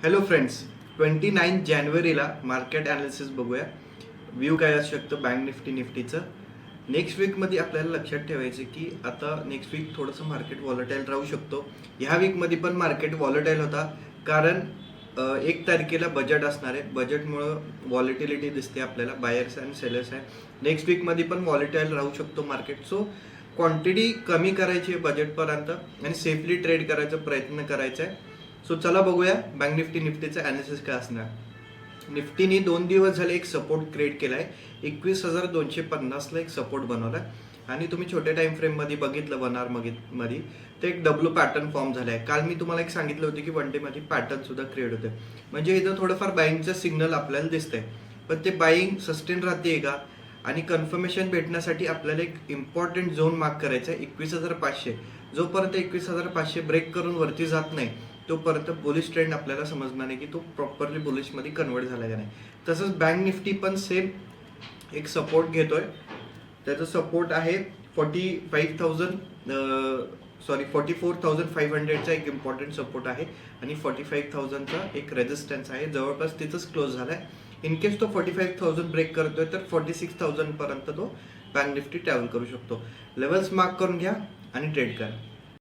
Hello friends, 29 जानेवारीला market analysis बघूया. View काय असू शकतं बँक निफ्टीचं. नेक्स्ट वीकमध्ये आपल्याला लक्षात ठेवायचं की आता नेक्स्ट वीक थोडंसं मार्केट व्हॉलेटाईल राहू शकतो. ह्या वीकमध्ये पण मार्केट व्हॉलेटाईल होता कारण 1 तारखेला बजेट असणार आहे. बजेटमुळं व्हॉलेटिलिटी दिसते आपल्याला, बायर्स आणि सेलर्स आहे. नेक्स्ट वीकमध्ये पण व्हॉलेटाईल राहू शकतो मार्केट. सो क्वांटिटी कमी करायची आहे बजेटपर्यंत आणि सेफली ट्रेड करायचा प्रयत्न करायचा आहे. सो चला बघूया बँक निफ्टीचं ॲनालिसिस काय असणार. निफ्टीने 2 दिवस झाले एक सपोर्ट क्रिएट केला आहे. 21,250ला एक सपोर्ट बनवला आहे आणि तुम्ही छोट्या टाइम फ्रेममध्ये बघितलं 1 आवर मध्ये ते एक डब्ल्यू पॅटर्न फॉर्म झाला आहे. काल मी तुम्हाला एक सांगितलं होतं की 1 डेमध्ये पॅटर्न सुद्धा क्रिएट होते, म्हणजे इथं थोडंफार बाईंगचं सिग्नल आपल्याला दिसतंय. पण ते बाईंग सस्टेन राहते का आणि कन्फर्मेशन भेटण्यासाठी आपल्याला एक इम्पॉर्टंट झोन मार्क करायचा आहे 21,500. जोपर्यंत 21,500 ब्रेक करून वरती जात नाही तोपर्यंत बुलिश ट्रेंड आपल्याला समजणार नाही की तो प्रॉपरली बुलिशमध्ये कन्वर्ट झाला का नाही. तसंच बँक निफ्टी पण सेम एक सपोर्ट घेतोय. त्याचा सपोर्ट आहे 44,500चा एक इम्पॉर्टंट सपोर्ट आहे आणि 45,000चा एक रेजिस्टन्स आहे. जवळपास तिथंच क्लोज झालाय. इन केस तो 45,000 ब्रेक करतोय तर 46,000 पर्यंत तो बँक निफ्टी ट्रॅव्हल करू शकतो. लेवल्स मार्क करून घ्या आणि ट्रेड करा.